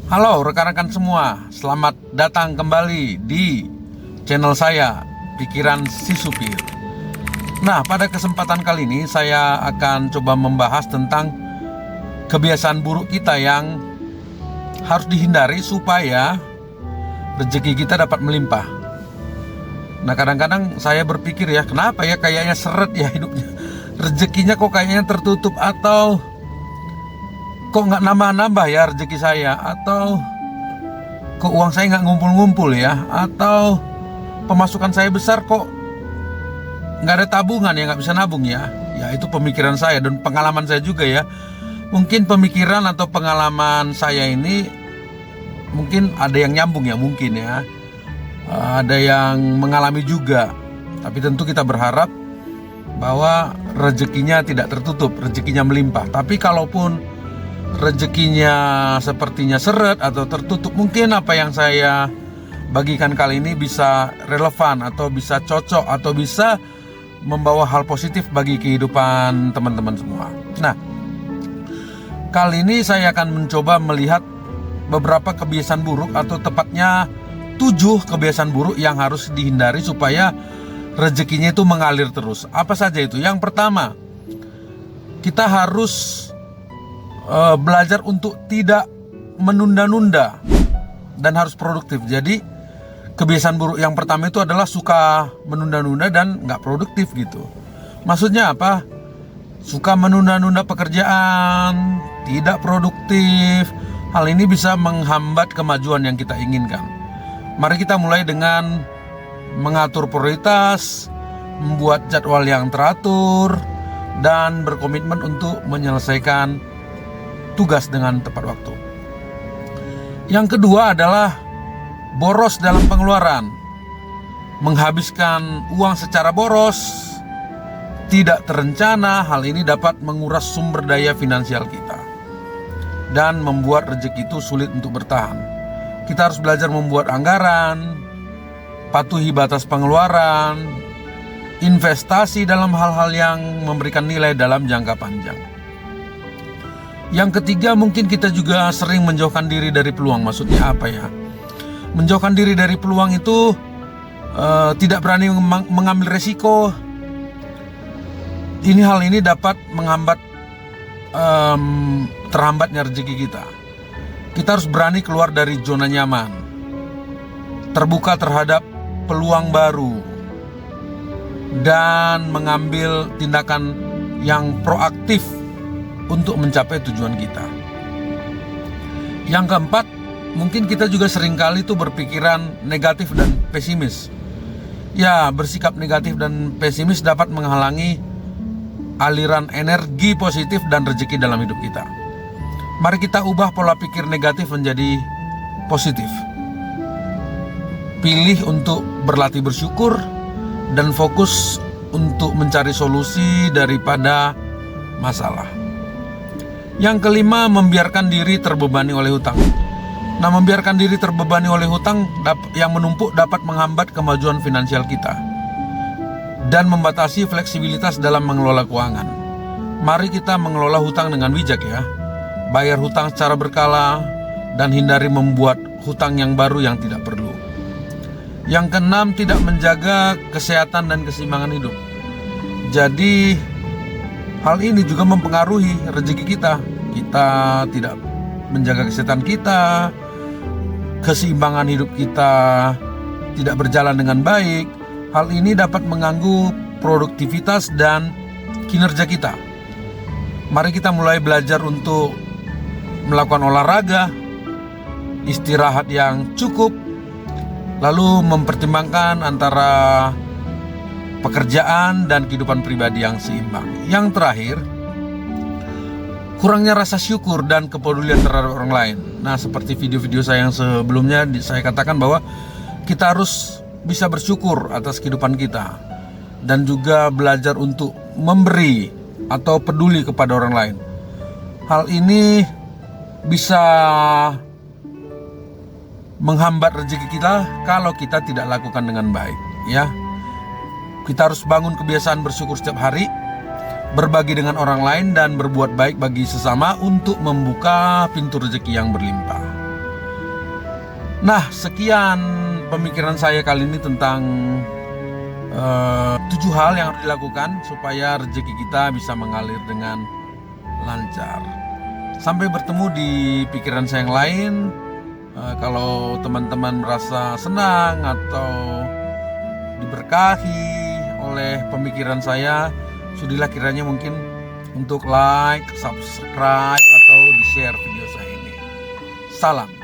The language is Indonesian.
Halo rekan-rekan semua, selamat datang kembali di channel saya, Pikiran Si Supir. Nah, pada kesempatan kali ini saya akan coba membahas tentang kebiasaan buruk kita yang harus dihindari supaya rezeki kita dapat melimpah. Nah, kadang-kadang saya berpikir ya, kenapa ya kayaknya seret ya hidupnya, rezekinya kok kayaknya tertutup, atau kok nggak nambah-nambah ya rezeki saya, atau kok uang saya nggak ngumpul-ngumpul ya, atau pemasukan saya besar kok nggak ada tabungan ya, nggak bisa nabung ya. Ya itu pemikiran saya dan pengalaman saya juga ya. Mungkin pemikiran atau pengalaman saya ini mungkin ada yang nyambung ya, mungkin ya, ada yang mengalami juga. Tapi tentu kita berharap bahwa rezekinya tidak tertutup, rezekinya melimpah. Tapi kalaupun rezekinya sepertinya seret atau tertutup, mungkin apa yang saya bagikan kali ini bisa relevan atau bisa cocok atau bisa membawa hal positif bagi kehidupan teman-teman semua. Nah, kali ini saya akan mencoba melihat beberapa kebiasaan buruk, atau tepatnya 7 kebiasaan buruk yang harus dihindari supaya rezekinya itu mengalir terus. Apa saja itu? Yang pertama, kita harus belajar untuk tidak menunda-nunda dan harus produktif. Jadi kebiasaan buruk yang pertama itu adalah suka menunda-nunda dan nggak produktif gitu. Maksudnya apa? Suka menunda-nunda pekerjaan, tidak produktif. Hal ini bisa menghambat kemajuan yang kita inginkan. Mari kita mulai dengan mengatur prioritas, membuat jadwal yang teratur, dan berkomitmen untuk menyelesaikan tugas dengan tepat waktu. Yang kedua adalah boros dalam pengeluaran. Menghabiskan uang secara boros, tidak terencana, hal ini dapat menguras sumber daya finansial kita dan membuat rezeki itu sulit untuk bertahan. Kita harus belajar membuat anggaran, patuhi batas pengeluaran, investasi dalam hal-hal yang memberikan nilai dalam jangka panjang. Yang ketiga, mungkin kita juga sering menjauhkan diri dari peluang. Maksudnya apa ya? Menjauhkan diri dari peluang itu tidak berani mengambil resiko. Hal ini dapat menghambat terhambatnya rezeki kita. Kita harus berani keluar dari zona nyaman, terbuka terhadap peluang baru, dan mengambil tindakan yang proaktif untuk mencapai tujuan kita. Yang keempat, mungkin kita juga seringkali tuh berpikiran negatif dan pesimis. Ya, bersikap negatif dan pesimis dapat menghalangi aliran energi positif dan rezeki dalam hidup kita. Mari kita ubah pola pikir negatif menjadi positif. Pilih untuk berlatih bersyukur dan fokus untuk mencari solusi daripada masalah. Yang kelima, membiarkan diri terbebani oleh hutang. Nah, membiarkan diri terbebani oleh hutang yang menumpuk dapat menghambat kemajuan finansial kita dan membatasi fleksibilitas dalam mengelola keuangan. Mari kita mengelola hutang dengan bijak ya. Bayar hutang secara berkala dan hindari membuat hutang yang baru yang tidak perlu. Yang keenam, tidak menjaga kesehatan dan keseimbangan hidup. Jadi hal ini juga mempengaruhi rezeki kita. Kita tidak menjaga kesehatan kita, keseimbangan hidup kita tidak berjalan dengan baik. Hal ini dapat mengganggu produktivitas dan kinerja kita. Mari kita mulai belajar untuk melakukan olahraga, istirahat yang cukup, lalu mempertimbangkan antara pekerjaan dan kehidupan pribadi yang seimbang. Yang terakhir, kurangnya rasa syukur dan kepedulian terhadap orang lain. Nah, seperti video-video saya yang sebelumnya, saya katakan bahwa kita harus bisa bersyukur atas kehidupan kita dan juga belajar untuk memberi atau peduli kepada orang lain. Hal ini bisa menghambat rezeki kita kalau kita tidak lakukan dengan baik ya. Kita harus bangun kebiasaan bersyukur setiap hari, berbagi dengan orang lain, dan berbuat baik bagi sesama untuk membuka pintu rezeki yang berlimpah. Nah, sekian pemikiran saya kali ini tentang 7 hal yang harus dilakukan supaya rezeki kita bisa mengalir dengan lancar. Sampai bertemu di pikiran saya yang lain. Kalau teman-teman merasa senang atau diberkahi oleh pemikiran saya, sudilah kiranya mungkin untuk like, subscribe, atau di-share video saya ini. Salam.